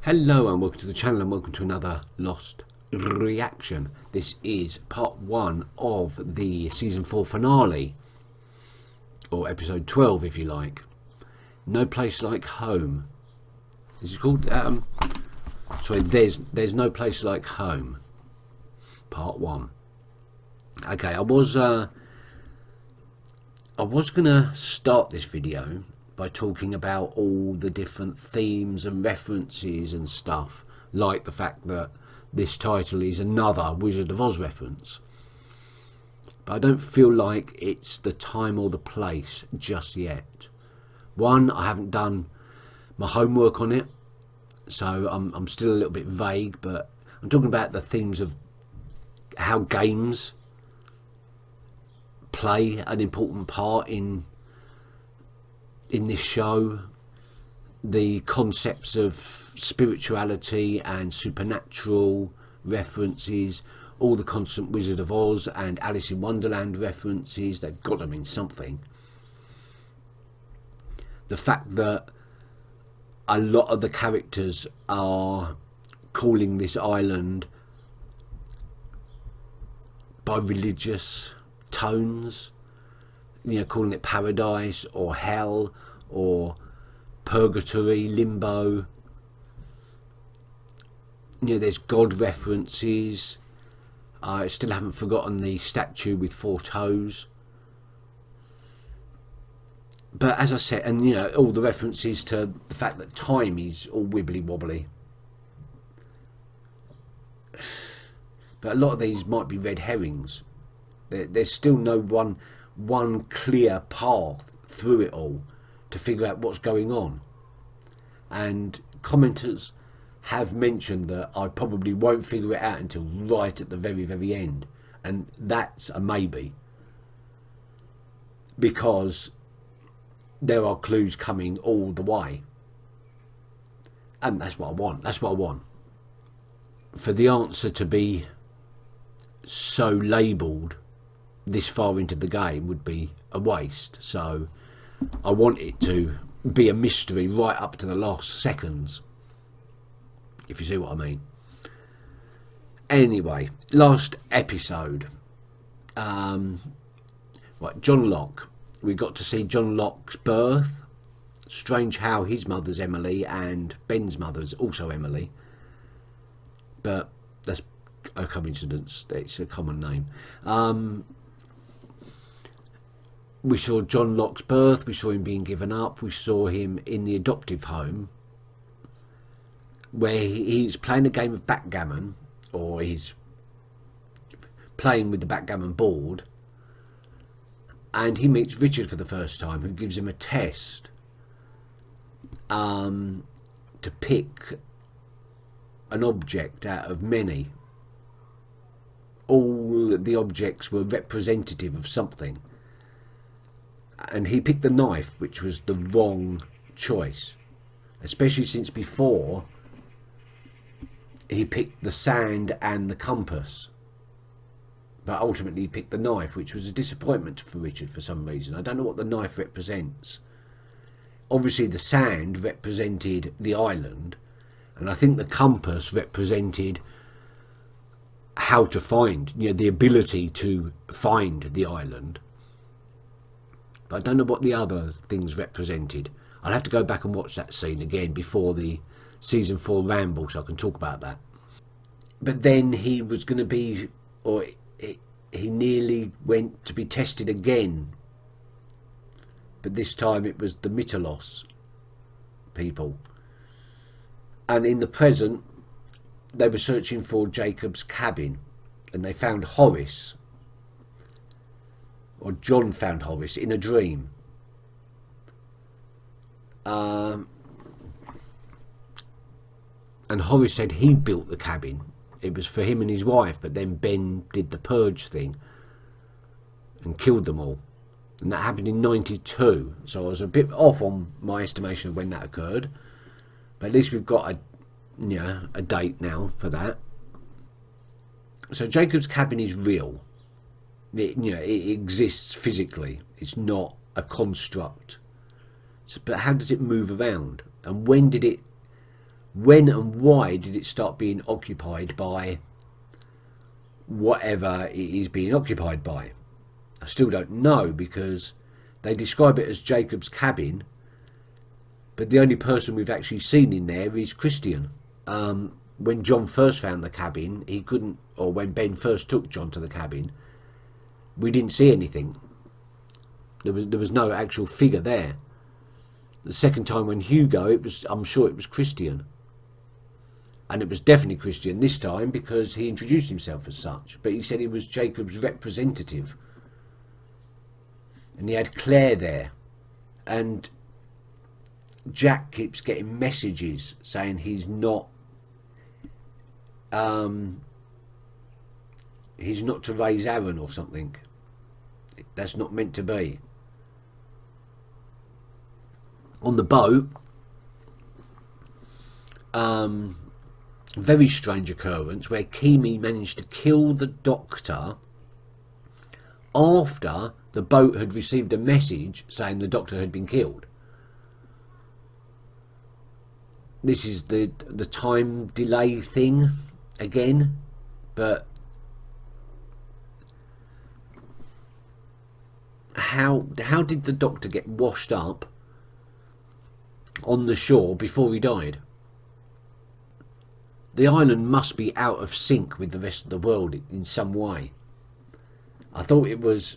Hello and welcome to the channel and welcome to another Lost reaction. This is part 1 of the season 4 finale, or episode 12 if you like. No Place Like Home. This is called, sorry, There's No Place Like Home, part 1. Okay, I was gonna start this video by talking about all the different themes and references and stuff, like the fact that this title is another Wizard of Oz reference. But I don't feel like it's the time or the place just yet. One, I haven't done my homework on it, so I'm still a little bit vague, but I'm talking about the themes of how games play an important part in this show, the concepts of spirituality and supernatural references, all the constant Wizard of Oz and Alice in Wonderland references. They've got to mean something. The fact that a lot of the characters are calling this island by religious tones, you know, calling it paradise or hell or purgatory, limbo. You know, there's God references. I still haven't forgotten the statue with 4 toes. But as I said, and you know, all the references to the fact that time is all wibbly wobbly. But a lot of these might be red herrings. There's still no one clear path through it all to figure out what's going on. And commenters have mentioned that I probably won't figure it out until right at the very end, and that's a maybe, because there are clues coming all the way, and that's what I want. For the answer to be so labelled this far into the game would be a waste, so I want it to be a mystery right up to the last seconds, if you see what I mean. Anyway, last episode, right, John Locke. We got to see John Locke's birth. Strange how his mother's Emily and Ben's mother's also Emily, but that's a coincidence. It's a common name. We saw John Locke's birth, we saw him being given up, we saw him in the adoptive home where he's playing a game of backgammon, or he's playing with the backgammon board, and he meets Richard for the first time, who gives him a test to pick an object out of many. All the objects were representative of something, and he picked the knife, which was the wrong choice, especially since before he picked the sand and the compass, but ultimately he picked the knife, which was a disappointment for Richard for some reason. I don't know what the knife represents. Obviously the sand represented the island, and I think the compass represented how to find, you know, the ability to find the island. But I don't know what the other things represented. I'll have to go back and watch that scene again before the season 4 ramble, so I can talk about that. But then he was going to be, or he nearly went to be tested again, but this time it was the Mytolos people, and in the present they were searching for Jacob's cabin, and they found Horace, or John found Horace in a dream. And Horace said he built the cabin. It was for him and his wife, but then Ben did the purge thing and killed them all. And that happened in 92. So I was a bit off on my estimation of when that occurred. But at least we've got a date now for that. So Jacob's cabin is real. It exists physically. It's not a construct. So, but how does it move around? And when did it When and why did it start being occupied by whatever it is being occupied by? I still don't know, because they describe it as Jacob's cabin, but the only person we've actually seen in there is Christian. When John first found the cabin, he couldn't, or when Ben first took John to the cabin, we didn't see anything. There was no actual figure there. The second time when Hugo, I'm sure it was Christian. And it was definitely Christian this time, because he introduced himself as such. But he said he was Jacob's representative. And he had Claire there. And Jack keeps getting messages saying he's not to raise Aaron or something. That's not meant to be. On the boat, very strange occurrence where Kimi managed to kill the doctor after the boat had received a message saying the doctor had been killed. This is the time delay thing again, but how did the doctor get washed up on the shore before he died? The island must be out of sync with the rest of the world in some way. I thought it was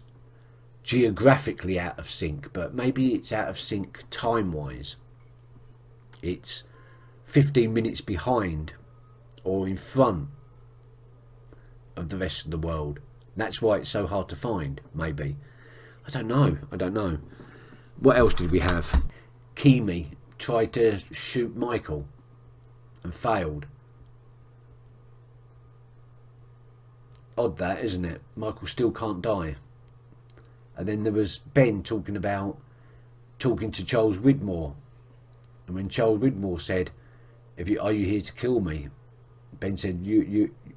geographically out of sync, but maybe it's out of sync time-wise. It's 15 minutes behind or in front of the rest of the world. That's why it's so hard to find, maybe. I don't know. What else did we have? Kimi tried to shoot Michael and failed. Odd that, isn't it? Michael still can't die. And then there was Ben talking to Charles Widmore. And when Charles Widmore said, are you here to kill me? Ben said,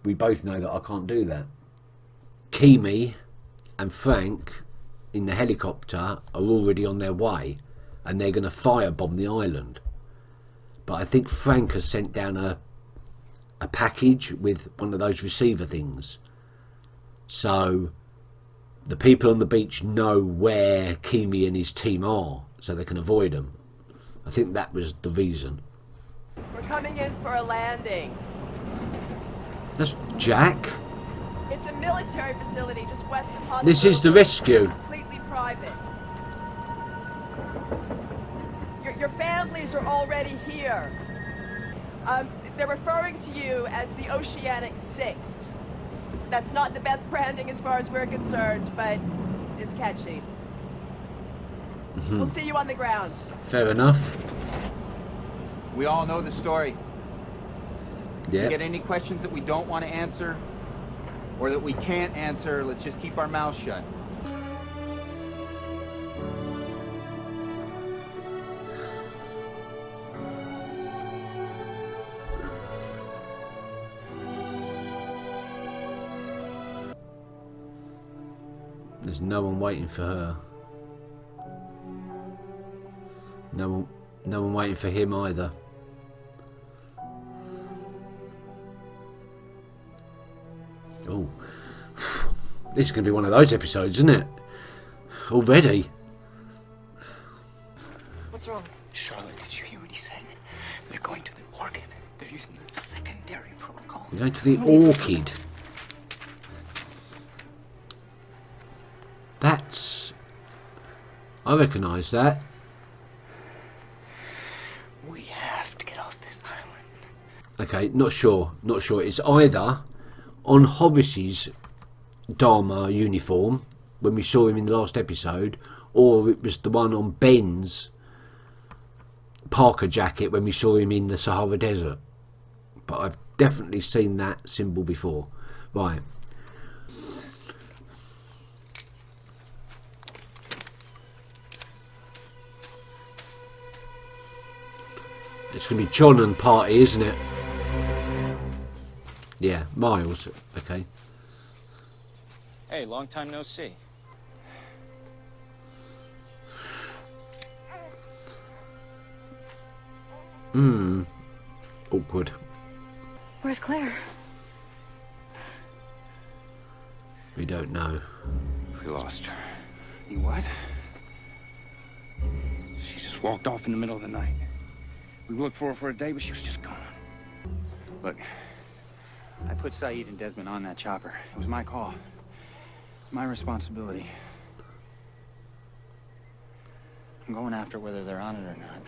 we both know that I can't do that. Kimi and Frank in the helicopter are already on their way, and they're going to firebomb the island. But I think Frank has sent down a package with one of those receiver things. So the people on the beach know where Kimi and his team are, so they can avoid them. I think that was the reason. We're coming in for a landing. That's Jack. It's a military facility just west of Honolulu. This is the rescue. It's completely private. Your families are already here. They're referring to you as the Oceanic 6. That's not the best branding as far as we're concerned, but it's catchy. We'll see you on the ground. Fair enough. We all know the story. Yeah. If we get any questions that we don't want to answer, or that we can't answer, let's just keep our mouths shut. There's no one waiting for her. No one waiting for him either. Oh, this is going to be one of those episodes, isn't it? Already. What's wrong? Charlotte, did you hear what he said? They're going to the orchid. They're using the secondary protocol. We're going to the orchid. That's... I recognise that. We have to get off this island. Okay, not sure. It's either on Horace's Dharma uniform, when we saw him in the last episode, or it was the one on Ben's Parker jacket when we saw him in the Sahara Desert. But I've definitely seen that symbol before. Right. It's going to be John and party, isn't it? Yeah, Miles. Okay. Hey, long time no see. Awkward. Where's Claire? We don't know. We lost her. You what? She just walked off in the middle of the night. We looked for her for a day, but she was just gone. Look, I put Saeed and Desmond on that chopper. It was my call. It's my responsibility. I'm going after whether they're on it or not.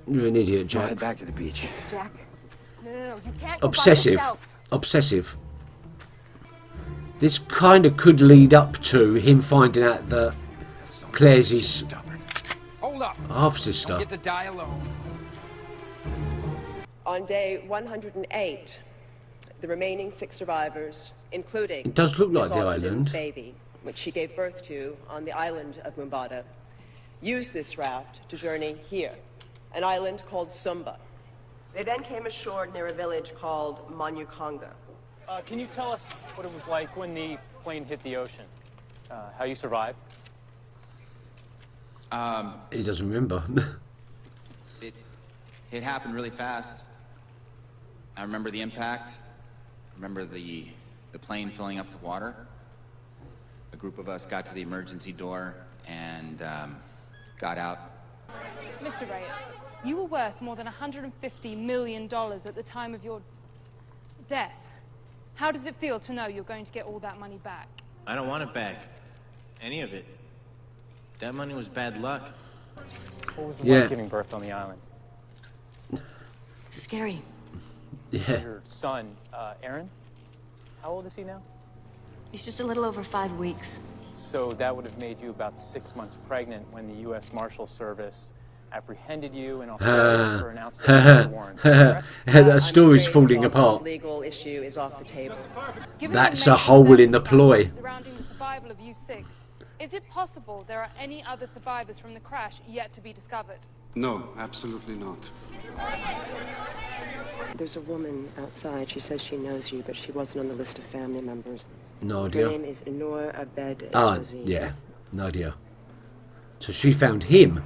You're an idiot, I'll head Jack. back to the beach. Jack. No, you can't go by Obsessive. yourself. Obsessive. This kind of could lead up to him finding out that Claire's his Hold up. half sister. Get to die alone. On day 108, the remaining 6 survivors, including It does look like Miss the Austin's island. baby, which she gave birth to on the island of Mumbada, used this raft to journey here, an island called Sumba. They then came ashore near a village called Manyukonga. Can you tell us what it was like when the plane hit the ocean? How you survived? He doesn't remember. It happened really fast. I remember the impact. I remember the plane filling up with water. A group of us got to the emergency door and got out. Mr. Reyes, you were worth more than $150 million at the time of your death. How does it feel to know you're going to get all that money back? I don't want it back. Any of it. That money was bad luck. What was it Yeah. like giving birth on the island? Scary. Yeah. Your son, Aaron, how old is he now? He's just a little over 5 weeks. So that would have made you about 6 months pregnant when the U.S. Marshal Service apprehended you in Australia for an outstanding warrant. correct? That story's I'm afraid falling Miss apart. Austin's legal issue is off the table. Given That's the a hole in the ploy. surrounding the survival of U6, is it possible there are any other survivors from the crash yet to be discovered? No, absolutely not. There's a woman outside. She says she knows you, but she wasn't on the list of family members. No Her idea. name is Noor Abed Ah, Jazeen. yeah. No idea. So she found him.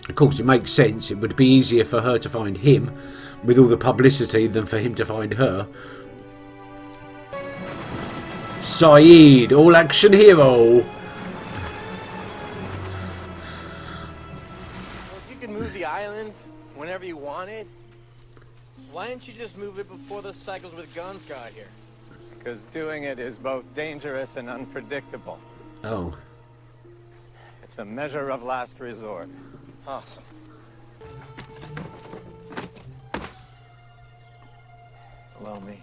Of course, it makes sense. It would be easier for her to find him with all the publicity than for him to find her. Saeed, all action hero. If you can move the island whenever you wanted, why didn't you just move it before those cycles with guns got here? Because doing it is both dangerous and unpredictable. Oh. It's a measure of last resort. Awesome. Well, me.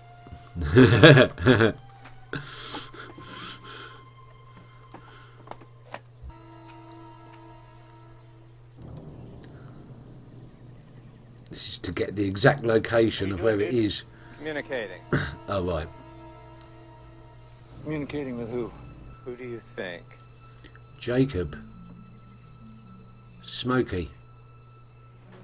This is to get the exact location of where it is. Communicating. Oh, right. Communicating with who? Who do you think? Jacob. Smokey.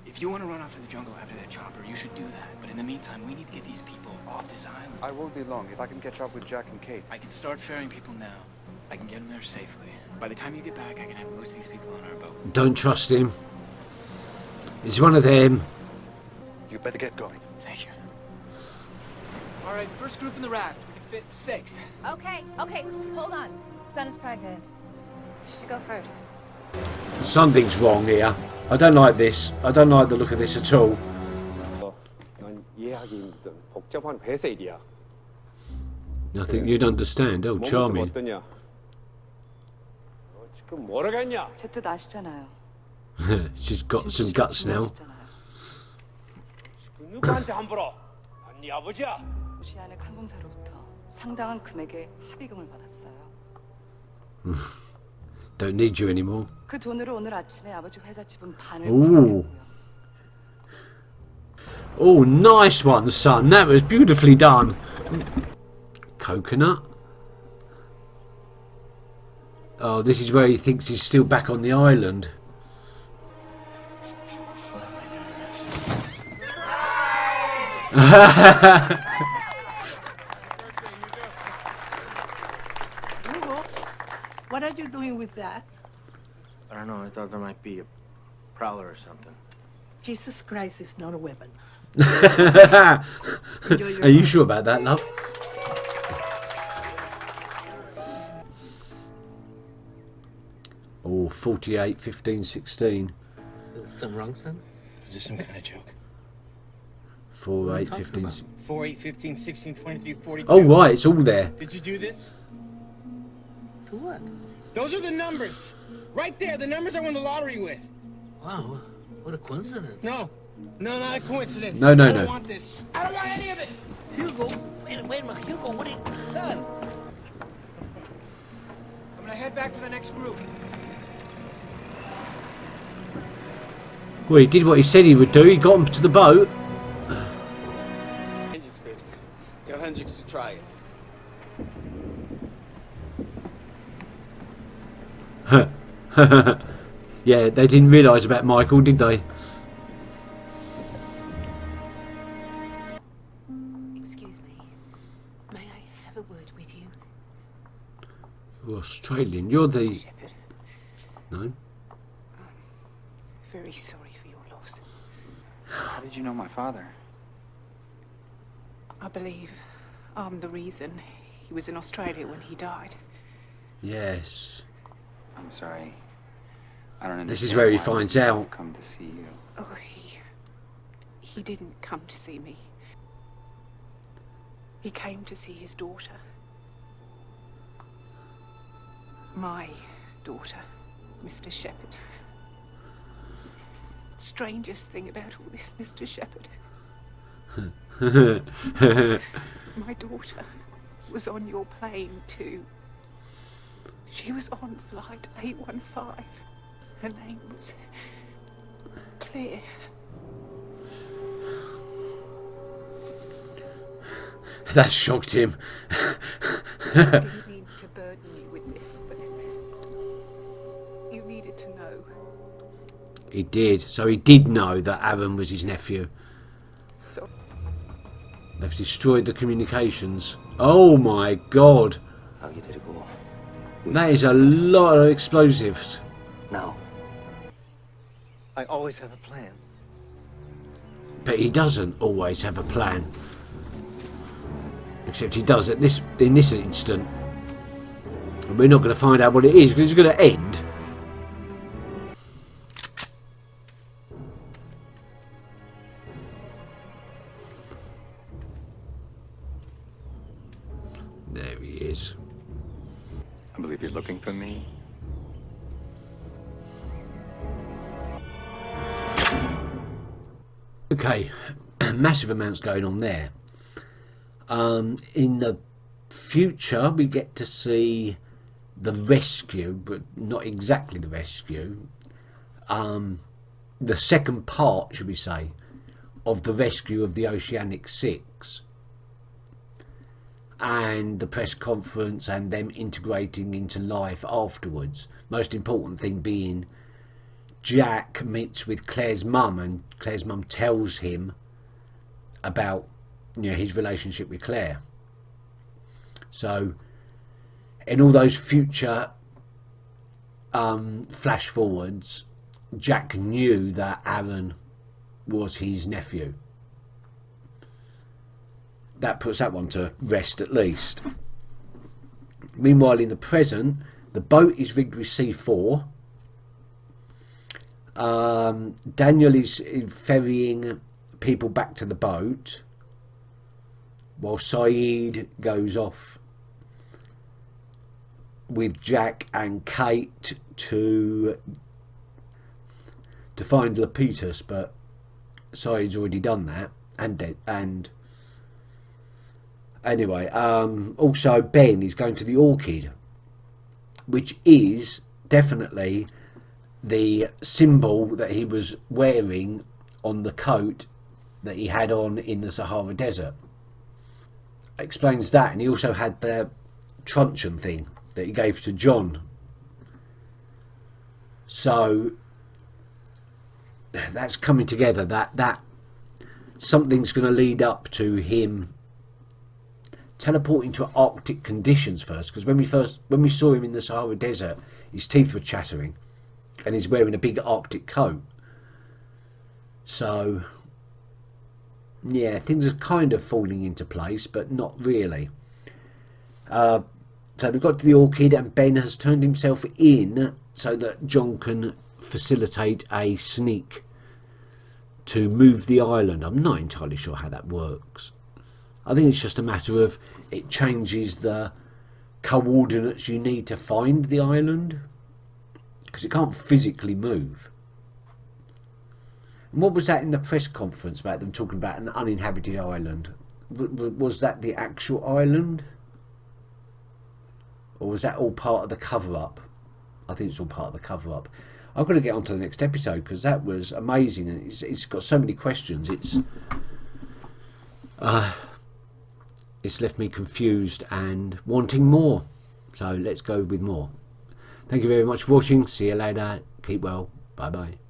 If you want to run off to the jungle after that chopper, you should do that. But in the meantime, we need to get these people off this island. I won't be long if I can catch up with Jack and Kate. I can start ferrying people now. I can get them there safely. By the time you get back, I can have most of these people on our boat. Don't trust him. He's one of them. You better get going. Thank you. All right, first group in the raft. We can fit 6. Okay, hold on. Son is pregnant. She should go first. Something's wrong here. I don't like this. I don't like the look of this at all. 넌 이해하기 힘든 복잡한 회사 일이야. I think you'd understand. Oh, charming. 어떠냐? 너 지금 모르겠냐? 제 뜻 아시잖아요. She's got some guts now. 지금 누구한테 함부로? 네 아버지야. 오시아닉 항공사로부터 상당한 금액의 합의금을 받았어요. Don't need you anymore. 그 돈으로 오늘 아침에 아버지 회사 지분 반을 Ooh. 구입했고요. Oh, nice one, son. That was beautifully done. Coconut. Oh, this is where he thinks he's still back on the island. What are you doing with that? I don't know, I thought there might be a prowler or something. Jesus Christ is not a weapon. Are you sure about that, love? Oh, 48, 15, 16. Is something wrong, son? Is this some kind of joke? 4, 8, 15. 4, 8, 15, 16, 23, 42. Oh, right, it's all there. Did you do this? To what? Those are the numbers. Right there, the numbers I won the lottery with. Wow, what a coincidence. No, not a coincidence. No. I don't want this. I don't want any of it. Hugo, wait a minute, Hugo, what have you done? I'm gonna head back to the next group. Well, he did what he said he would do. He got him to the boat. Engine's fixed. Tell Hendricks to try it. Yeah, they didn't realise about Michael, did they? Excuse me. May I have a word with you? You're Australian. You're the... No? Very sorry for your loss. How did you know my father? I believe I'm the reason he was in Australia when he died. Yes. I'm sorry. I don't understand. This is where he why finds I've out. come to see you. Oh, he didn't come to see me. He came to see his daughter. My daughter, Mr. Shepherd. Strangest thing about all this, Mr. Shepherd. My daughter was on your plane too. She was on flight 815. Her name was Claire. That shocked him. I didn't mean to burden you with this, but you needed to know. He did. So he did know that Aaron was his nephew. So They've destroyed the communications. Oh my god. I'll get it to go. That is a lot of explosives. Now. I always have a plan. But he doesn't always have a plan. Except he does in this instant. And we're not going to find out what it is because it's going to end. There he is. I believe you're looking for me. Okay, massive amounts going on there. In the future, we get to see the rescue, but not exactly the rescue. The second part, should we say, of the rescue of the Oceanic 6. And the press conference and them integrating into life afterwards. Most important thing being Jack meets with Claire's mum, and Claire's mum tells him about, you know, his relationship with Claire. So in all those future flash forwards, Jack knew that Aaron was his nephew. That puts that one to rest at least. Meanwhile, in the present, the boat is rigged with C4. Daniel is ferrying people back to the boat, while Saeed goes off with Jack and Kate to find Lapetus, but Saeed's already done that, and anyway, also Ben is going to the Orchid, which is definitely the symbol that he was wearing on the coat that he had on in the Sahara Desert. Explains that, and he also had the truncheon thing that he gave to John. So that's coming together, that something's going to lead up to him teleporting to Arctic conditions first, because when we saw him in the Sahara Desert, his teeth were chattering. and he's wearing a big Arctic coat. So yeah, things are kind of falling into place, but not really. So they've got to the Orchid, and Ben has turned himself in so that John can facilitate a sneak to move the island. I'm not entirely sure how that works. I think it's just a matter of it changes the coordinates you need to find the island, because it can't physically move. And what was that in the press conference about them talking about an uninhabited island? Was that the actual island? Or was that all part of the cover-up? I think it's all part of the cover-up. I've got to get on to the next episode, because that was amazing. And it's got so many questions. It's left me confused and wanting more. So let's go with more. Thank you very much for watching. See you later. Keep well. Bye-bye.